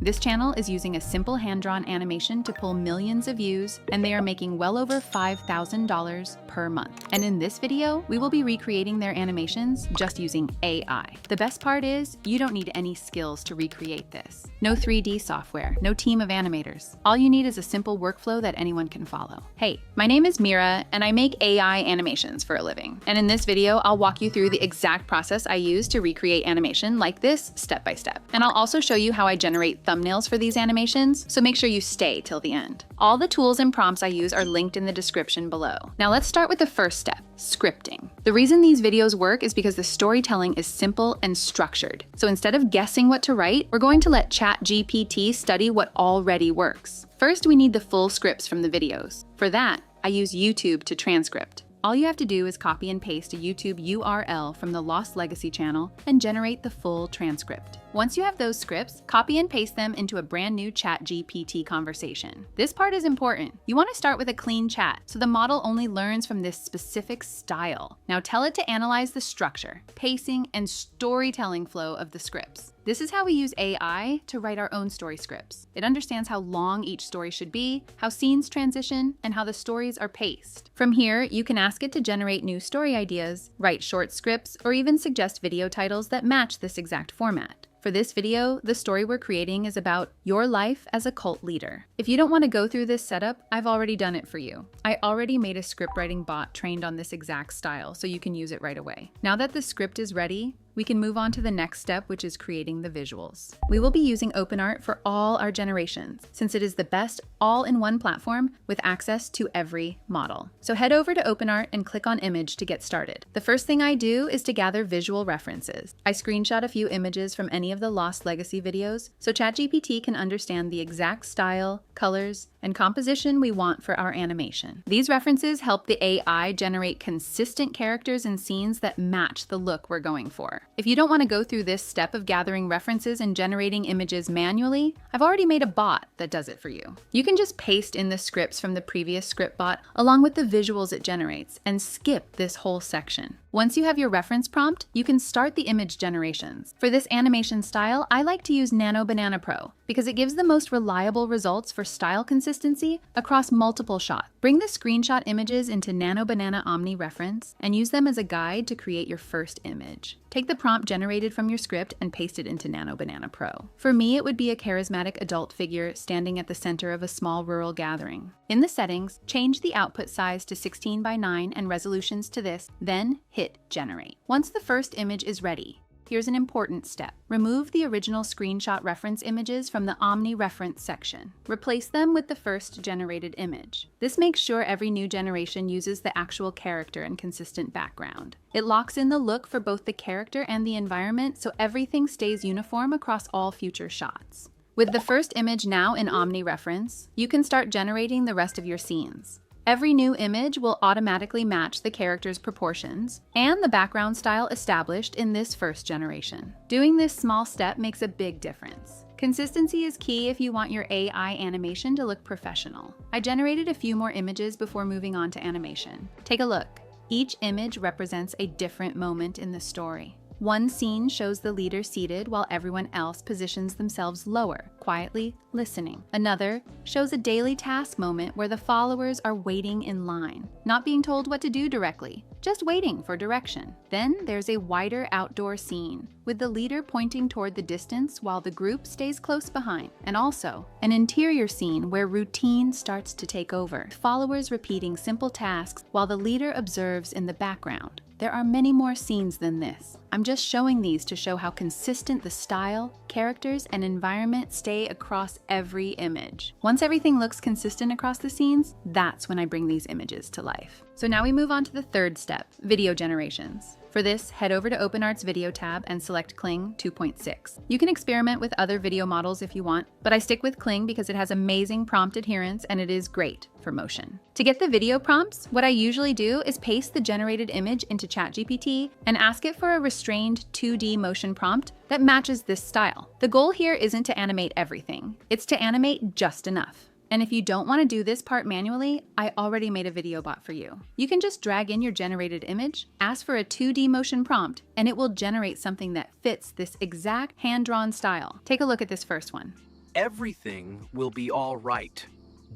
This channel is using a simple hand-drawn animation to pull millions of views, and they are making well over $5,000 per month. And in this video, we will be recreating their animations just using AI. The best part is, you don't need any skills to recreate this. No 3D software, no team of animators. All you need is a simple workflow that anyone can follow. Hey, my name is Mira, and I make AI animations for a living. And in this video, I'll walk you through the exact process I use to recreate animation like this, step by step. And I'll also show you how I generate thumbnails for these animations, so make sure you stay till the end. All the tools and prompts I use are linked in the description below. Now let's start with the first step, scripting. The reason these videos work is because the storytelling is simple and structured. So instead of guessing what to write, we're going to let ChatGPT study what already works. First, we need the full scripts from the videos. For that, I use YouTube to transcript. All you have to do is copy and paste a YouTube URL from the Lost Legacy channel and generate the full transcript. Once you have those scripts, copy and paste them into a brand new ChatGPT conversation. This part is important. You want to start with a clean chat, so the model only learns from this specific style. Now tell it to analyze the structure, pacing, and storytelling flow of the scripts. This is how we use AI to write our own story scripts. It understands how long each story should be, how scenes transition, and how the stories are paced. From here, you can ask it to generate new story ideas, write short scripts, or even suggest video titles that match this exact format. For this video, the story we're creating is about your life as a cult leader. If you don't want to go through this setup, I've already done it for you. I already made a script writing bot trained on this exact style, so you can use it right away. Now that the script is ready, we can move on to the next step, which is creating the visuals. We will be using OpenArt for all our generations, since it is the best all-in-one platform with access to every model. So head over to OpenArt and click on Image to get started. The first thing I do is to gather visual references. I screenshot a few images from any of the Lost Legacy videos, so ChatGPT can understand the exact style, colors, and composition we want for our animation. These references help the AI generate consistent characters and scenes that match the look we're going for. If you don't want to go through this step of gathering references and generating images manually, I've already made a bot that does it for you. You can just paste in the scripts from the previous script bot along with the visuals it generates and skip this whole section. Once you have your reference prompt, you can start the image generations. For this animation style, I like to use Nano Banana Pro because it gives the most reliable results for style consistency across multiple shots. Bring the screenshot images into Nano Banana Omni Reference and use them as a guide to create your first image. Take the prompt generated from your script and paste it into Nano Banana Pro. For me, it would be a charismatic adult figure standing at the center of a small rural gathering. In the settings, change the output size to 16:9 and resolutions to this, then hit Generate. Once the first image is ready, here's an important step. Remove the original screenshot reference images from the Omni Reference section. Replace them with the first generated image. This makes sure every new generation uses the actual character and consistent background. It locks in the look for both the character and the environment, so everything stays uniform across all future shots. With the first image now in Omni Reference, you can start generating the rest of your scenes. Every new image will automatically match the character's proportions and the background style established in this first generation. Doing this small step makes a big difference. Consistency is key if you want your AI animation to look professional. I generated a few more images before moving on to animation. Take a look. Each image represents a different moment in the story. One scene shows the leader seated while everyone else positions themselves lower, quietly listening. Another shows a daily task moment where the followers are waiting in line, not being told what to do directly, just waiting for direction. Then there's a wider outdoor scene, with the leader pointing toward the distance while the group stays close behind. And also, an interior scene where routine starts to take over, followers repeating simple tasks while the leader observes in the background. There are many more scenes than this. I'm just showing these to show how consistent the style, characters, and environment stay across every image. Once everything looks consistent across the scenes, that's when I bring these images to life. So now we move on to the third step, video generations. For this, head over to OpenArt's Video tab and select Kling 2.6. You can experiment with other video models if you want, but I stick with Kling because it has amazing prompt adherence and it is great for motion. To get the video prompts, what I usually do is paste the generated image into ChatGPT and ask it for a restrained 2D motion prompt that matches this style. The goal here isn't to animate everything, it's to animate just enough. And if you don't want to do this part manually, I already made a video bot for you. You can just drag in your generated image, ask for a 2D motion prompt, and it will generate something that fits this exact hand-drawn style. Take a look at this first one. Everything will be all right.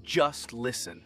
Just listen.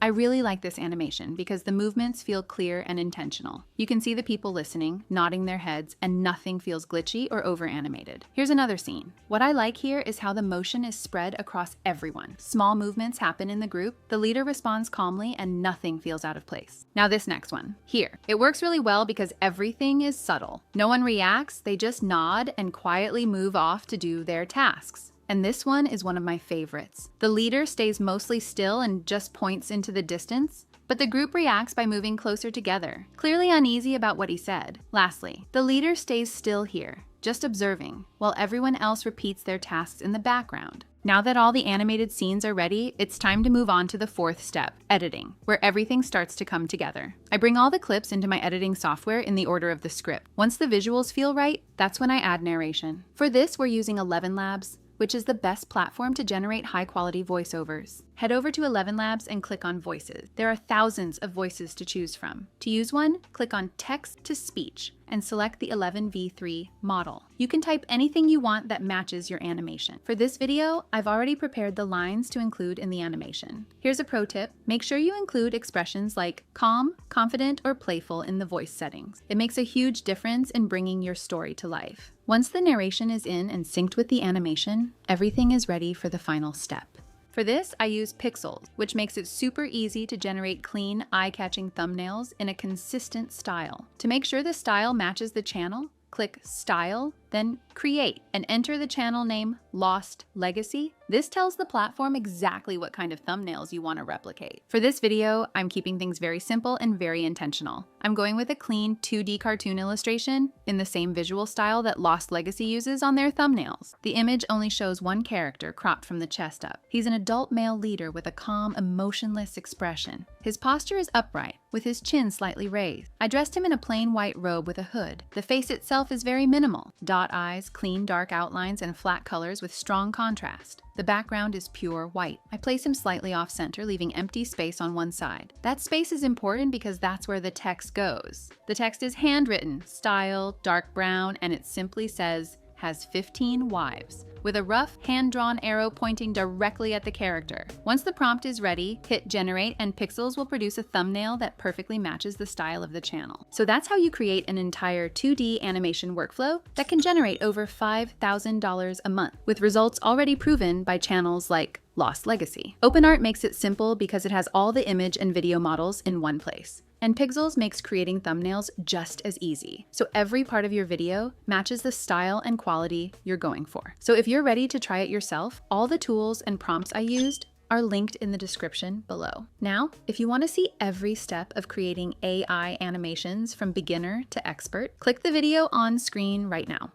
I really like this animation because the movements feel clear and intentional. You can see the people listening, nodding their heads, and nothing feels glitchy or over-animated. Here's another scene. What I like here is how the motion is spread across everyone. Small movements happen in the group, the leader responds calmly, and nothing feels out of place. Now this next one. Here. It works really well because everything is subtle. No one reacts, they just nod and quietly move off to do their tasks. And this one is one of my favorites. The leader stays mostly still and just points into the distance, but the group reacts by moving closer together, clearly uneasy about what he said. Lastly, the leader stays still here, just observing, while everyone else repeats their tasks in the background. Now that all the animated scenes are ready, it's time to move on to the fourth step, editing, where everything starts to come together. I bring all the clips into my editing software in the order of the script. Once the visuals feel right, that's when I add narration. For this, we're using 11 Labs, which is the best platform to generate high-quality voiceovers. Head over to 11 Labs and click on Voices. There are thousands of voices to choose from. To use one, click on Text to Speech and select the 11v3 model. You can type anything you want that matches your animation. For this video, I've already prepared the lines to include in the animation. Here's a pro tip. Make sure you include expressions like calm, confident, or playful in the voice settings. It makes a huge difference in bringing your story to life. Once the narration is in and synced with the animation, everything is ready for the final step. For this, I use Pixels, which makes it super easy to generate clean, eye-catching thumbnails in a consistent style. To make sure the style matches the channel, click Style, then Create, and enter the channel name Lost Legacy. This tells the platform exactly what kind of thumbnails you want to replicate. For this video, I'm keeping things very simple and very intentional. I'm going with a clean 2D cartoon illustration in the same visual style that Lost Legacy uses on their thumbnails. The image only shows one character cropped from the chest up. He's an adult male leader with a calm, emotionless expression. His posture is upright, with his chin slightly raised. I dressed him in a plain white robe with a hood. The face itself is very minimal. Dot eyes, clean dark outlines, and flat colors with strong contrast. The background is pure white. I place him slightly off-center, leaving empty space on one side. That space is important because that's where the text goes. The text is handwritten, style, dark brown, and it simply says, has 15 wives, with a rough, hand-drawn arrow pointing directly at the character. Once the prompt is ready, hit generate and Pixels will produce a thumbnail that perfectly matches the style of the channel. So that's how you create an entire 2D animation workflow that can generate over $5,000 a month, with results already proven by channels like Lost Legacy. OpenArt makes it simple because it has all the image and video models in one place. And Pixels makes creating thumbnails just as easy. So every part of your video matches the style and quality you're going for. So if you're ready to try it yourself, all the tools and prompts I used are linked in the description below. Now, if you want to see every step of creating AI animations from beginner to expert, click the video on screen right now.